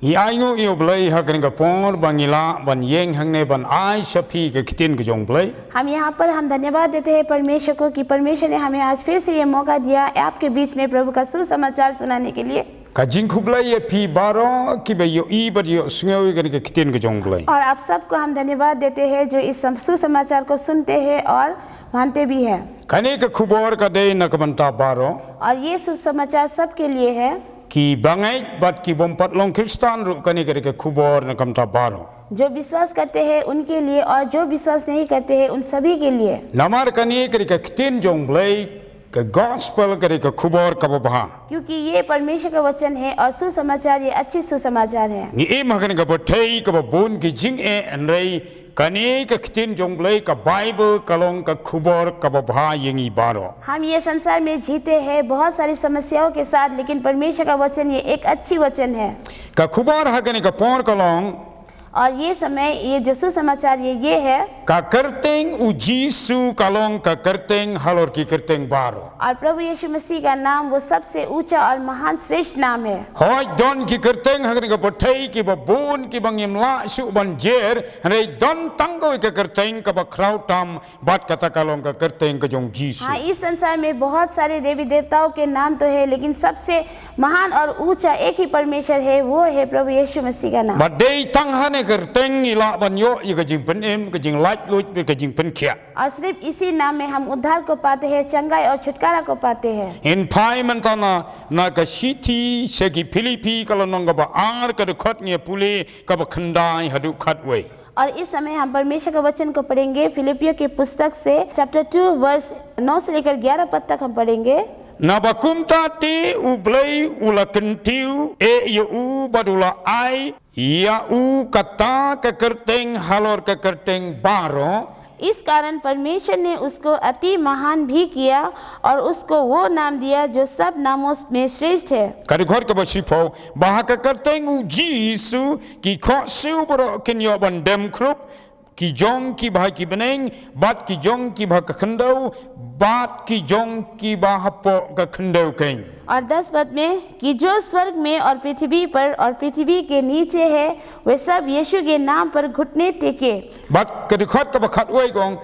Iaigo io blay hakan ka por bangila ban yeng hangne ban ai shafi ke kitin ke jong blay. हम यहाँ पर हम धन्यवाद देते हैं परमेश्वर को कि परमेश्वर ने हमें आज फिर से ये मौका दिया आपके बीच में प्रभु का सुसमाचार सुनाने के लिए। Ka jingku blay ye pi baro ki be yo I bad yo sungawi kan ke kitin ke jong blay. और आप सबको हम धन्यवाद देते हैं जो इस सुसमाचार को सुनते हैं और मानते भी हैं। Kane ke khubor ka de nakabanta baro. और ये सुसमाचार सबके लिए है Ki bangai bat ki bompat long Kristan ru kane ke khubor nakamta baro. जो विश्वास करते हैं उनके लिए और जो विश्वास नहीं करते हैं उन सभी के लिए। Namar kane ke kitin jong blay ke gospel ke khubor ka baha. क्योंकि ये परमेश्वर का वचन है और सुसमाचार ये अच्छी सुसमाचार है। Ni em hakan ka bathai ka babun ki jing e anrei kane ka kitin jong blay ka Bible kalong ka khubor ka baha yengi baro. हम ये संसार में जीते हैं बहुत सारी समस्याओं के साथ, लेकिन परमेश्वर का वचन ये एक अच्छी वचन है। Ka khubor hakan ka por kalong और ये समय ये जो सुसमाचार ये है ka kerteng ujisu kalong ka kerteng halor ki kerteng baro. और प्रभु यीशु मसीह का नाम वो सबसे ऊंचा और महान श्रेष्ठ नाम है। Hoi don ki kerteng hakan ka bathai ki babun ki bangim la su ban jer rei don tango ka kerteng ka ba krautam bat kata kalong ka kerteng ka jong jisu. हाँ, इस संसार में बहुत सारे देवी देवताओं के नाम तो है, लेकिन सबसे महान और ऊंचा एक ही परमेश्वर है, वो है प्रभु यीशु मसीह का नाम। Badai tanghane kerteng ila banyo i ka jing pen em ka jing light lut ka jing pen khia. और सिर्फ इसी नाम में हम उद्धार को पाते हैं, चंगाई और छुटकारा को पाते हैं। In pai mentana na ka city segi Philippi kalau nong ka ba ar ka khot nge puli ka ba khandai hadu khatwe. और इस समय हम परमेश्वर के वचन को पढ़ेंगे फिलिपियों की पुस्तक से चैप्टर 2 वर्स 9 से लेकर 11 पद तक हम पढ़ेंगे। Na bakumta te ublay ula kentiu e ya u badula ai ya u kata ka kerteng halor ka kerteng baro. इस कारण परमेश्वर ने उसको अति महान भी किया और उसको वो नाम दिया जो सब नामों में श्रेष्ठ है। Kari khot ka ba sipho bah ka kerteng u jisu ki kho siu bro ken yo ban dem krup ki jong ki bhai ki beneng bat ki jong ki bha ka khandau bat ki jong ki ba hapo ka khandau ken. और 10 पद में कि जो स्वर्ग में और पृथ्वी पर और पृथ्वी के नीचे है वे सब यीशु के नाम पर घुटने टेके। Bat kari khot ka ba khat wei gong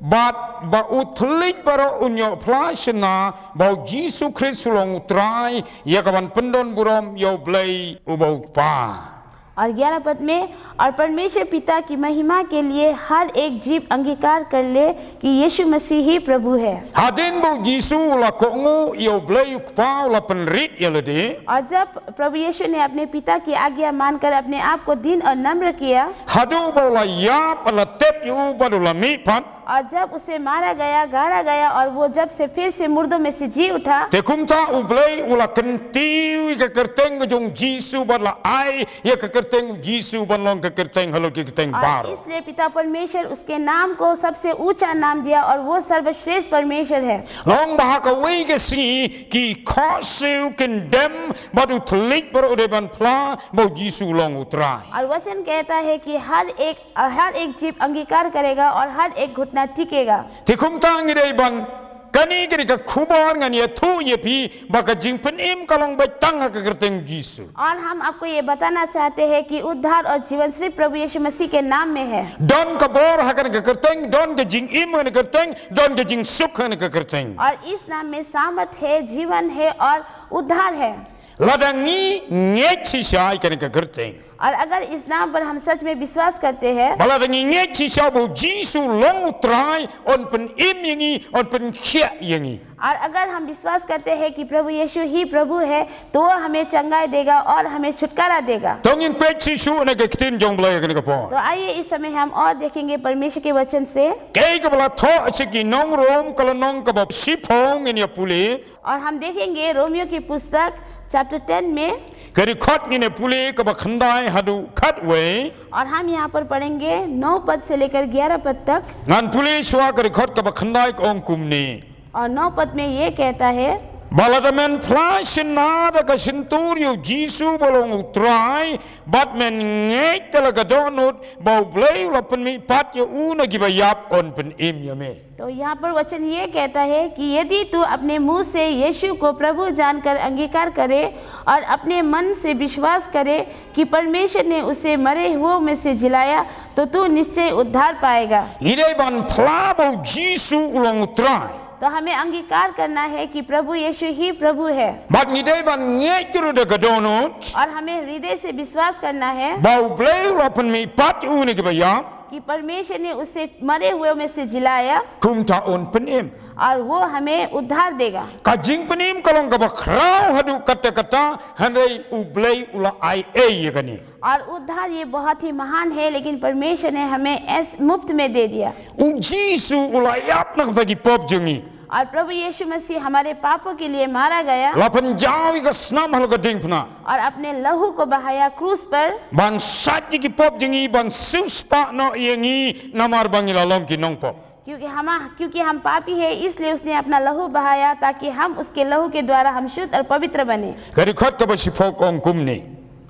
bat ba utlik baro unyo plasna ba Jisu Kristus long utrai ya ka ban pendon burom yo blai ubau pa. और 11 पद में और परमेश्वर पिता की महिमा के लिए हर एक जीव अंगीकार कर ले कि यीशु मसीह ही प्रभु है। Hadin bu Jisu la kongu yo blai ukpa la penrit ya lede. और जब प्रभु यीशु ने अपने पिता की आज्ञा मानकर अपने आप को दीन और नम्र किया Hadu ba la yap la tep yu ba la mi pat. और जब उसे मारा गया गाड़ा गया और वो जब से फिर से मुर्दों में से जी उठा, Te kumta ublay ula kentiu ka kerteng jong Jisu ba la ai ya ka kerteng Jisu ban long ka kerteng halo ki kerteng और bar. इसलिए पिता परमेश्वर उसके नाम को सबसे ऊंचा नाम दिया और वो सर्वश्रेष्ठ परमेश्वर है। Long bah ka wei ke si ki khosu ken dem ba du tlik bro de ban pla ba Jisu long utrai. और वचन कहता है कि हर एक जीव अंगीकार करेगा और हर एक घुटना टिकेगा। Te kumta ngirei ban kani kiri ka khubor ngan ye thu ye pi ba ka jing pen im kalong ba tang ka kerteng Jisu. और हम आपको ये बताना चाहते हैं कि उद्धार और जीवन सिर्फ प्रभु यीशु मसीह के नाम में है। Don ka bor hakan ka kerteng don ka jing im ka kerteng don ka jing suk ka kerteng. और इस नाम में सामर्थ है, जीवन है और उद्धार है। Ladangi ngechi shai ka kerteng. और अगर इस नाम पर हम सच में विश्वास करते हैं Baladangi ngechi shai bu Jisu long utrai on pen im yengi on pen khia yengi. और अगर हम विश्वास करते हैं कि प्रभु यीशु ही प्रभु है तो वो हमें चंगाई देगा और हमें छुटकारा देगा। Tongin pe Jisu na ka kitin jong blai ka po. तो आइए इस समय हम और देखेंगे परमेश्वर के वचन से। Kay ka bala tho achiki nong rom kalonong ka ba sipong in ya puli. और हम देखेंगे रोमियो की पुस्तक चैप्टर 10 में Kari khot ni ne puli ka ba khandai hadu khatwe. और हम यहाँ पर पढ़ेंगे 9 पद से लेकर 11 पद तक। Ngan puli shwa kari khot ka ba khandai ka ong kumni. और 9 पद में ये कहता है Baladamen flashin nada ka sinturio Jisu bolong utrai bat men ngek talaga donut bau blay lapan mi pat ya una gibayap on pen im yame. तो यहाँ पर वचन ये कहता है कि यदि तू अपने मुंह से यीशु को प्रभु जानकर अंगीकार करे और अपने मन से विश्वास करे कि परमेश्वर ने उसे मरे हुओं में से जिलाया तो तू निश्चय उद्धार पाएगा। Ide ban flabo Jisu ulong utrai. तो हमें अंगीकार करना है कि प्रभु यीशु ही प्रभु है Bat ide ban ngek turu da donut और हमें हृदय से विश्वास करना है bau blay lapan mi pat ya una gibayap कि परमेश्वर ने उसे मरे हुए में से जिलाया kumta on pen im. और वो हमें उद्धार देगा। Kajing penim kalong ka bakrau hadu kata-kata handai ublay ula ai ya gani. और उद्धार ये बहुत ही महान है, लेकिन परमेश्वर ने हमें मुफ्त में दे दिया। Jisu ula yap nak bagi pop jungi. और प्रभु यीशु मसीह हमारे पापों के लिए मारा गया Lapan jawi ka snam hal ka ding pna. और अपने लहू को बहाया क्रूस पर Ban saji ki pop jungi ban suspa no yengi namar bangi lalom ki nong pop. क्योंकि हम पापी हैं, इसलिए उसने अपना लहू बहाया ताकि हम उसके लहू के द्वारा हम शुद्ध और पवित्र बने। Kari khot ka basi pok ong kumni.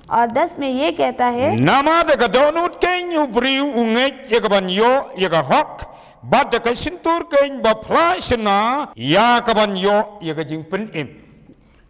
और 10 में ये कहता है Nama de ka donut ken yu briu ungek ye ka ban yo ye ka hok. Bat de ka sintur ken ba flashna ya ka ban yo ye ka jing pen im.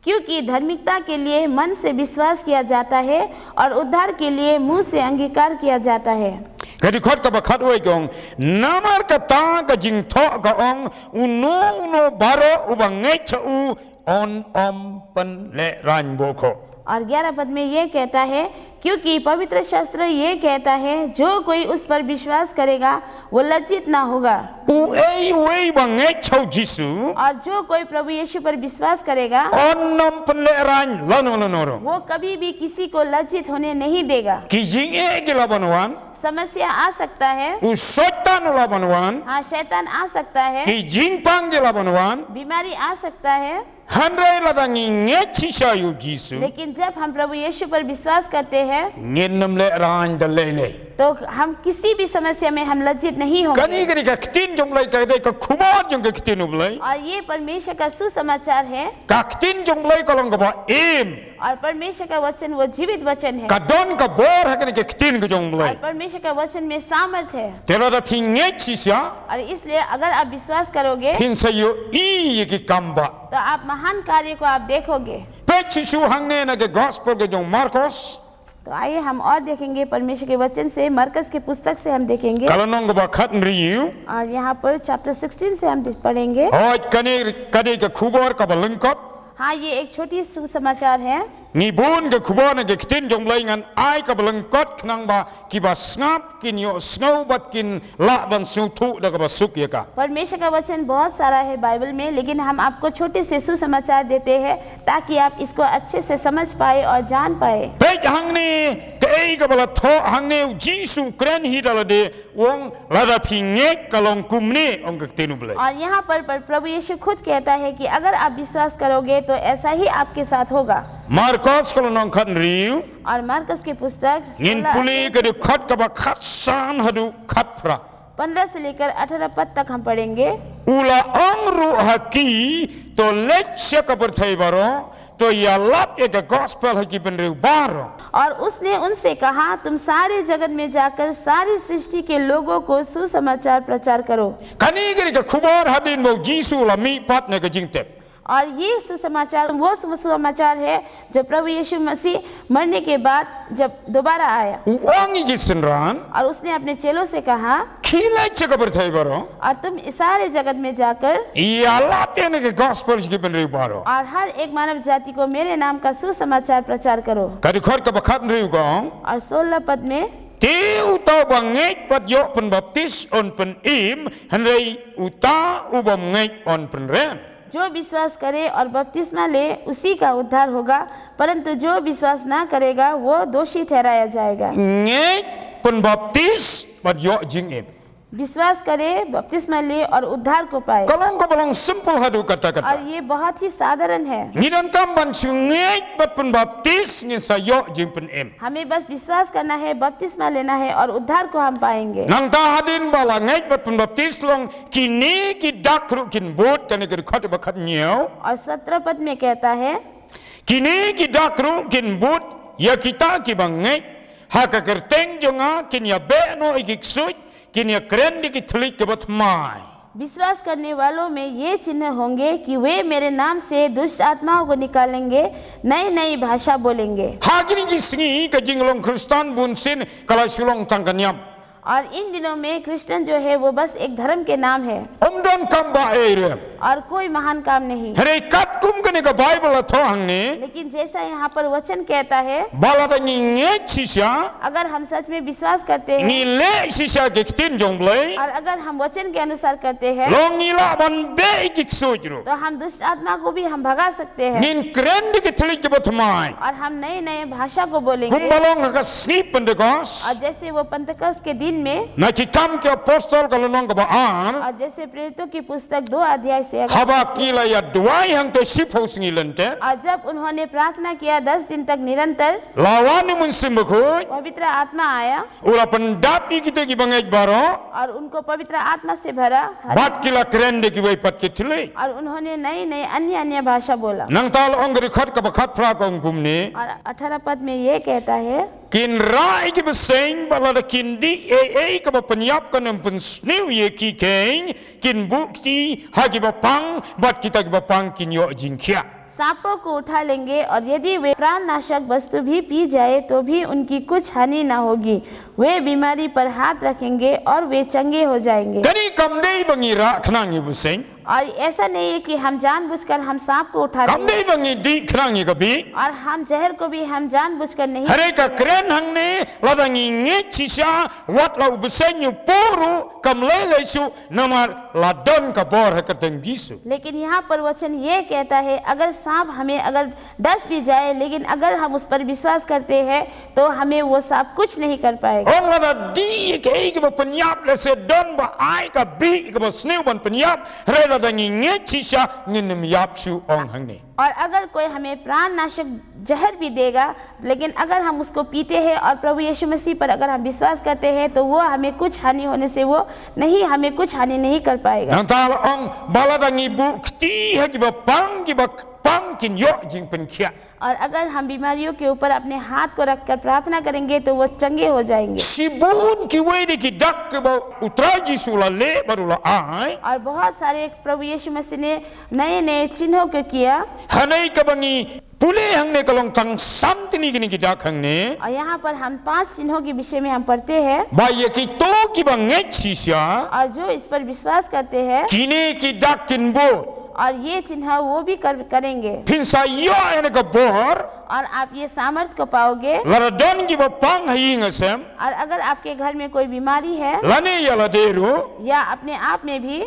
क्योंकि धार्मिकता के लिए मन से विश्वास किया जाता है और उद्धार के लिए मुंह से अंगीकार किया जाता है। Kadi khot ka bakhat oi kong namar ka ta ka jing tho ka ong uno baro ubang ngai cha u on om pan le ran bo kho. और 11 पद में ये कहता है क्योंकि पवित्र शास्त्र ये कहता है जो कोई उस पर विश्वास करेगा वो लज्जित ना होगा। U ei bang ngai chau Jisu और जो कोई प्रभु यीशु पर विश्वास करेगा on om pan le ran lano. वो कभी भी किसी को लज्जित होने नहीं देगा। Ki jing e ki labanwan समस्या आ सकता है, u sotan labanwan हाँ शैतान आ सकता है, ki jing pang ki labanwan बीमारी आ सकता है, handai ladangi ngai chi sha yu Jisu लेकिन जब हम प्रभु यीशु पर विश्वास करते हैं ngenam le ran da le. तो हम किसी भी समस्या में हम लज्जित नहीं होंगे। Kani ka kitin jong lai ka de ka khuma jong ka kitin ublai. और ये परमेश्वर का सुसमाचार है Kaktin jong lai kalong ka ba im. और परमेश्वर का वचन वो जीवित वचन है Kadon ka bor hakani ka kitin ka jong और lai. परमेश्वर का वचन में सामर्थ है। Tela da pinge chisya और इसलिए अगर आप विश्वास करोगे pin sayo I ki kamba. तो आप महान कार्य को आप देखोगे। Pe chisu hangne na ke gospel ke jong Marcos. तो आइए हम और देखेंगे परमेश्वर के वचन से, मरकस के पुस्तक से हम देखेंगे Kalonong ka ba khat riu. और यहाँ पर चैप्टर 16 से हम पढ़ेंगे। Oi kane ka khubor ka ba lengkap. हाँ ये एक छोटी सुसमाचार है। Ngibun ka khubor na ke kitin jong lai ngan ai ka ba lengkot knang ba ki ba snap kin yo snow bat kin la ban su thu da ka ba suk ye ka. परमेश्वर का वचन बहुत सारा है बाइबल में, लेकिन हम आपको छोटे से सुसमाचार देते हैं ताकि आप इसको अच्छे से समझ पाए और जान पाए। Pe hangne ke ei ka ba la tho hangne Jisu kren hi da la de wong la da pinge kalong kumni ong ka tinu blai. और यहाँ पर प्रभु यीशु खुद कहता है कि अगर आप विश्वास करोगे तो ऐसा ही आपके साथ होगा। Marcos kalonong khat riu. और मार्कस की पुस्तक Ngin puli ke de khat ka ba khat san hadu khat pra. 15 से लेकर 18 पद तक हम पढ़ेंगे। Ula angru haki to lecce ka berthai baro to ya lap ye ka gospel haki benriu baro. और उसने उनसे कहा तुम सारे जगत में जाकर सारी सृष्टि के लोगों को सुसमाचार प्रचार करो। Kani gari ka khubor hadin mo Jisu la mi pat na ka jingtep. और ये सुसमाचार वो सुसमाचार है जो प्रभु यीशु मसीह मरने के बाद जब दोबारा आया Uangi gisenran और उसने अपने चेलों से कहा khilai che ka berthai baro. और तुम सारे जगत में जाकर Ya lap ye na ka gospel haki benriu baro. और हर एक मानव जाति को मेरे नाम का सुसमाचार प्रचार करो। Kadi khot ka ba khat riu gong. और 16 पद में Ti uta bangek pat yo pen baptis on pen im henrei uta ubam ngek on pen rem. जो विश्वास करे और बपतिस्मा ले उसी का उद्धार होगा, परंतु जो विश्वास ना करेगा वो दोषी ठहराया जाएगा। Ngek pen baptis pat yo jing im. विश्वास करे, बपतिस्मा ले और उद्धार को पाए। Kalong ko balong simple hadu kata-kata. और ये बहुत ही साधारण है। Ngidan kam ban sungai bat pen baptis ngi sayo jing pen em. हमें बस विश्वास करना है, बपतिस्मा लेना है और उद्धार को हम पाएंगे। Nang ta hadin bala ngai bat pen baptis long kini ki dakru kin bot kan ke khat bakat nyau. और 17 पद में कहता है, Kini ki dakru kin bot ya kita ki bangai haka kerteng jonga kin ya beno ikik suit kin ya keren di ki telik ke bat mai. विश्वास करने वालों में ये चिन्ह होंगे कि वे मेरे नाम से दुष्ट आत्माओं को निकालेंगे, नई नई भाषा बोलेंगे। Hagini ki singi ka jinglong Kristan bunsin kala sulong tangkanyam. और इन दिनों में क्रिश्चियन जो है वो बस एक धर्म के नाम है Omdan kam ba ere. और कोई महान काम नहीं। Hare kat kum kene ka Bible atho hangne. लेकिन जैसा यहाँ पर वचन कहता है, Bala ta nge chisha अगर हम सच में विश्वास करते हैं ni le shisha ke tin jonglei. और अगर हम वचन के अनुसार करते हैं Long ila ban be ikik sojro. तो हम दुष्ट आत्मा को भी हम भगा सकते हैं Nin keren di ki telik ke bat mai. और हम नए नए भाषा को बोलेंगे। Kumbalong ka snip Pentecost. और जैसे वो पंतकस के दिन में Na ki kam ke apostol kalau nong ka ba an. और जैसे प्रेरितों की पुस्तक 2 अध्याय से अगर- Haba kila ya duai hang to ship house ngilente. और जब उन्होंने प्रार्थना किया 10 दिन तक निरंतर, Lawani mun simbukoi. पवित्र आत्मा आया Ula pendapi kita ki bangai baro. और उनको पवित्र आत्मा से भरा Bat kila keren de ki wai pat ke telik. और उन्होंने नई नई अन्य अन्य भाषा बोला। Nang tal ong record ka bakat pra ka ong kumni. और 18 पद में ये कहता है, Kin rai ki beseng bala da kin di ka ba penyap ka nem pen snew ye ki keng kin bukti ha ki ba pang bat kita ki ba pang kin yo jingkia. सांपों को उठा लेंगे और यदि वे प्राणनाशक वस्तु भी पी जाए तो भी उनकी कुछ हानि न होगी। वे बीमारी पर हाथ रखेंगे और वे चंगे हो जाएंगे। Kani kam dei bangi ra khnang ye beseng. और ऐसा नहीं है कि हम जानबूझकर हम सांप को उठा Kam लेंगे dei bangi di khnang ye ka bi. और हम जहर को भी हम जानबूझकर नहीं। Hare ka keren hang ne ladangi nge chisha wat lau beseng yu poru kam lele su namar ladon ka bor ha kateng gisu. लेकिन यहाँ पर वचन ये कहता है, अगर सांप हमें अगर डस भी जाए, लेकिन अगर हम उस पर विश्वास करते हैं तो हमें वो सांप कुछ नहीं कर पाएगा। Ong lada di ke ka ba penyap le se don ba ai ka bi ka ba snew ban penyap re ladangi nge chisha nginem yap su ong hang ne. और अगर कोई हमें प्राणनाशक जहर भी देगा, लेकिन अगर हम उसको पीते हैं और प्रभु यीशु मसीह पर अगर हम विश्वास करते हैं तो वो हमें कुछ हानि होने से वो नहीं, हमें कुछ हानि नहीं कर पाएगा। Nang tal ong baladangi bukti ha ki ba pang kin yo jing pen kia. और अगर हम बीमारियों के ऊपर अपने हाथ को रखकर प्रार्थना करेंगे तो वो चंगे हो जाएंगे। Sibun ki wede ki dak ke ba utraji sula le barula ai. और बहुत सारे प्रभु यीशु मसीह ने नए नए चिन्हों को किया। Hanai ka bangi pule hang ne kalong tang samtini gini ki dak hang ne. और यहाँ पर हम 5 चिन्हों के विषय में हम पढ़ते हैं Ba ye ki to ki ba nge chisha. और जो इस पर विश्वास करते हैं Kini ki dak kin bo. और ये चिन्ह वो भी करेंगे Pinsa yo ene ka bor. और आप ये सामर्थ को पाओगे। Laradon ki ba pang haing asem. और अगर आपके घर में कोई बीमारी है Lane ya laderu. या अपने आप में भी,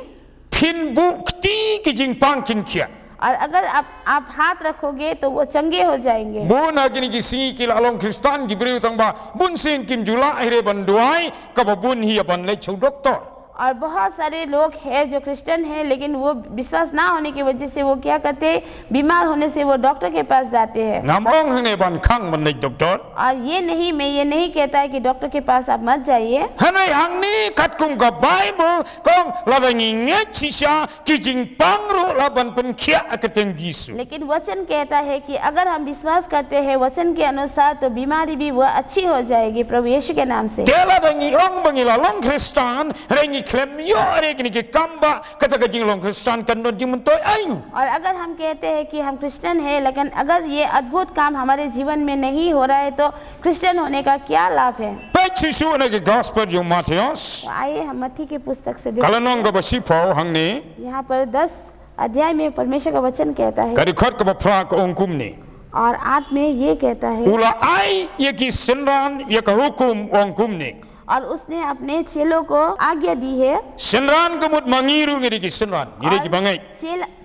Pin bukti ki jing pang kin kia. और अगर आप हाथ रखोगे तो वो चंगे हो जाएंगे। Bona gini ki singi ki lalong Kristan ki beriu tang ba bun sin kim jula akhire banduai ka ba bun hi ban le chau doktor. और बहुत सारे लोग हैं जो क्रिश्चियन हैं, लेकिन वो विश्वास ना होने की वजह से वो क्या करते हैं, बीमार होने से वो डॉक्टर के पास जाते हैं। Ngam ong hane ban khang ban le doktor. और ये नहीं, मैं ये नहीं कहता है कि डॉक्टर के पास आप मत जाइए। Hanai hang ni kat kum ka Bible kong ladangi nge chisha ki jing pangru la ban pen kia akateng gisu. लेकिन वचन कहता है कि अगर हम विश्वास करते हैं वचन के अनुसार तो बीमारी भी वो अच्छी हो जाएगी प्रभु यीशु के नाम से। Tela dangi ong bangi lalong Kristan rengi klem yo re gini ki kamba kata ka jing long Kristan kan don jing mentoy ayu. और अगर हम कहते हैं कि हम क्रिश्चियन हैं, लेकिन अगर ये अद्भुत काम हमारे जीवन में नहीं हो रहा है तो क्रिश्चियन होने का क्या लाभ है। Pet chisu na ki gospel yung Matthias. तो आइए हम मत्ती के पुस्तक से देखते Kalanong ka ba sipaw hang ni. हैं। यहाँ पर 10 अध्याय में परमेश्वर का वचन कहता है Kadi khot ka ba pra ka ong kum ni. और 8 में ये कहता है, Ula ai ye ki sinran ye ka hukum ong kum ni. और उसने अपने चेलों को आज्ञा दी है। Sinran kemut mangiru ngiri ki sinran ngiri ki bangai.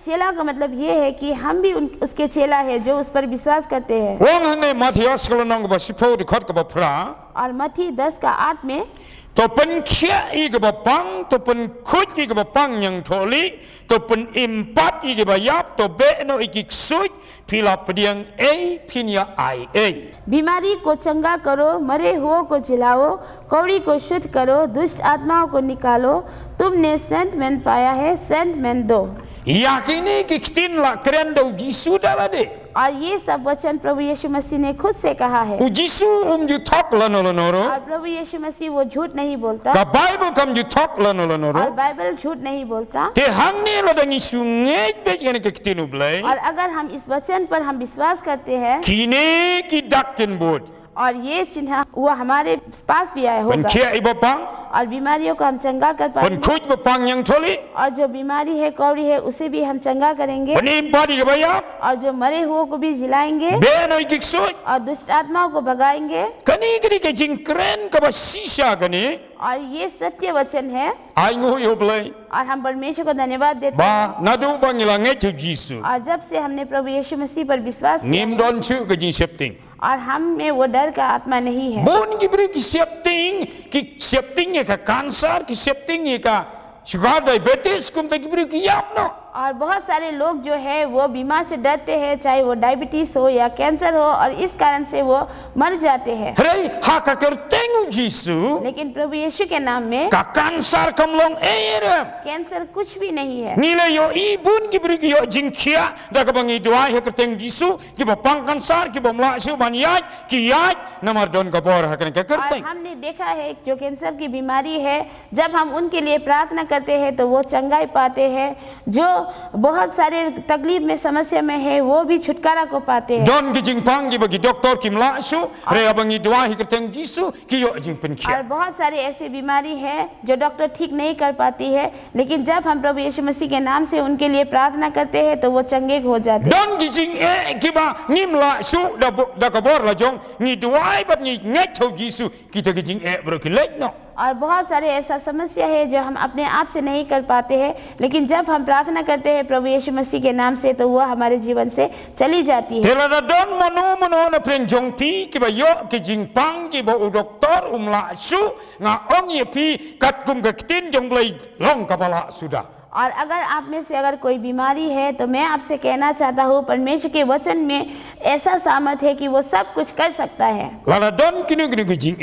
चेला का मतलब ये है कि हम भी उसके चेला है जो उस पर विश्वास करते हैं। Wong hang ni Matthias kalanong ka ba sipaw di khot ka ba pra. और मत्ती 10 का 8 में to pen kia i ke bapang to pen khut i ke bapang yang tholi to pen impat i ke bayap to be no i ki sui pila pediang a pinya ai a बीमारी को चंगा करो, मरे हुओं को जिलाओ, कौड़ी को शुद्ध करो, दुष्ट आत्माओं को निकालो, तुमने सेंट मैन पाया है, सेंट मैन दो। yakini ki kitin la keren do jisu dalade और ये सब वचन प्रभु यीशु मसीह ने खुद से कहा है u jisu ju thok lanolo और प्रभु यीशु मसीह वो झूठ नहीं बोलता ka bible kam ju thok lanolo और बाइबल झूठ नहीं बोलता। te hangni lo dangi sungai be ngene ke kitinu blai और अगर हम इस वचन पर हम विश्वास करते हैं kini ki dakin bod और ये चिन्ह वो हमारे पास भी आया pen होगा kia i bapang और बीमारियों को हम चंगा कर pen पाएंगे khut bapang yang tholi और जो बीमारी है कौड़ी है उसे भी हम चंगा करेंगे pen impat i ke bayap और जो मरे हुओं को भी जिलाएंगे be no i ki sui और दुष्ट आत्माओं को भगाएंगे। kani kini ke jing keren ka ba sisa kani और ये सत्य वचन है ai ngo yo blai और हम परमेश्वर को धन्यवाद देते हैं। ba nadu bangila nge chu jisu और जब से हमने प्रभु यीशु मसीह पर विश्वास किया ngim don chu ke jing septing और हम में वो डर का आत्मा नहीं है bon ki beri ki septing ye ka cancer ki septing ye ka sugar diabetes kum ta ki beri ki yap no और बहुत सारे लोग जो है वो बीमार से डरते हैं, चाहे वो डायबिटीज हो या कैंसर हो, और इस कारण से वो मर जाते हैं। Hei, haka kertengu Jisu, लेकिन प्रभु यीशु के नाम में ka kansar kamlong eram. Cancer कुछ भी नहीं है। Nila yo ibun ki beri ki yo jingkia, da ka bangi doa he kerteng Jisu, ki ba pang kansar, ki ba mla su maniat, ki yat, namar don ka bor hakan ka और kerteng. हमने देखा है जो कैंसर की बीमारी है, जब हम उनके लिए प्रार्थना करते हैं तो वो चंगाई पाते हैं। जो बहुत सारे तकलीफ में समस्या में है वो भी छुटकारा को पाते हैं। Don ki jingpang ki bagi doktor ki mla su, re abangi doa he kerteng Jisu, ki yo jingpen और kia. बहुत सारी ऐसी बीमारी है जो डॉक्टर ठीक नहीं कर पाती है, लेकिन जब हम प्रभु यीशु मसीह के नाम से उनके लिए प्रार्थना करते हैं तो वो चंगे हो जाते हैं। Don ki jing ki ba ngimla su da ka bor la jong, ni doa bat ni ngai chau Jisu, kita ki jing bro ki lek no. और बहुत सारे ऐसा समस्या है जो हम अपने आप से नहीं कर पाते हैं, लेकिन जब हम प्रार्थना करते हैं प्रभु यीशु मसीह के नाम से तो वो हमारे जीवन से चली जाती है। Tela da don mano na pren jong pi ki ba yo ki jing pang ki ba u doktor umla su nga ong ye pi kat kum ka kitin jong blai long kapala sudah. और अगर आप में से अगर कोई बीमारी है तो मैं आपसे कहना चाहता हूँ परमेश्वर के वचन में ऐसा सामर्थ है कि वो सब कुछ कर सकता है। Lala don kini ki jing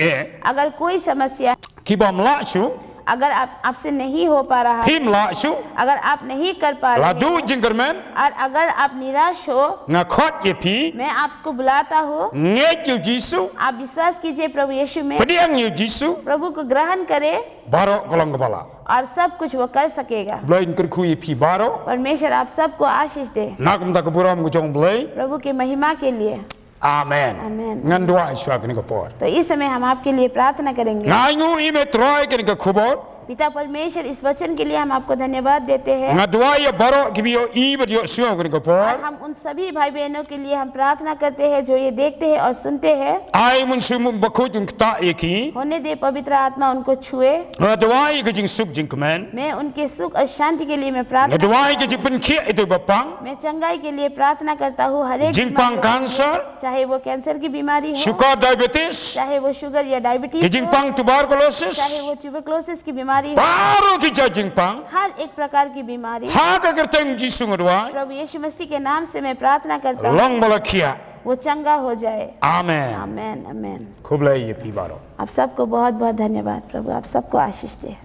अगर कोई समस्या ki ba mla su अगर आपसे नहीं हो पा रहा है, pi mla su अगर आप नहीं कर पा la रहे du हैं, jingkermen और अगर आप निराश हो, nga khot ye pi मैं आपको बुलाता हूँ, nge ki Jisu आप विश्वास कीजिए प्रभु यीशु में, pediang ye Jisu प्रभु को ग्रहण करें baro kolong kepala. और सब कुछ वो कर सकेगा। Blai ker khu ye pi baro परमेश्वर आप सबको आशीष दे nakum ta keburam ku jong blai. प्रभु की महिमा के लिए। Amen. Amen. Ngan doa iswa kini ka por. तो इस समय हम आपके लिए प्रार्थना करेंगे। Ngaingu ime troy kini ka khubor. पिता परमेश्वर इस वचन के लिए हम आपको धन्यवाद देते हैं Nga doa ya baro ki bio i ba dio suwa kini ka और por. हम उन सभी भाई बहनों के लिए हम प्रार्थना करते हैं जो ये देखते हैं और सुनते हैं। Ai mun su mun bakut yung ta eki. होने दे पवित्र आत्मा उनको छुए। Nga doa ya jing suk jing kemen. मैं उनके सुख और शांति के लिए मैं Nga प्रार्थना doa ya jing pen kia itu bapang. मैं चंगाई के लिए प्रार्थना करता हूँ। हर एक Jing बीमारी pang cancer, चाहे वो कैंसर की बीमारी हो, sugar diabetes, चाहे वो शुगर या ki डायबिटीज jing हो, pang चाहे tuberculosis. वो ट्यूबरक्लोसिस की बीमारी हो, Baro ki ja jing pang. हर एक प्रकार की बीमारी Ha ka kerteng Jisu nga doa. प्रभु यीशु मसीह के नाम से मैं प्रार्थना करता हूँ Long bala kia. वो चंगा हो जाए। Amen. आमेन आमेन। Kublai ye pi baro. आप सबको बहुत बहुत धन्यवाद प्रभु, आप सबको आशीष दे।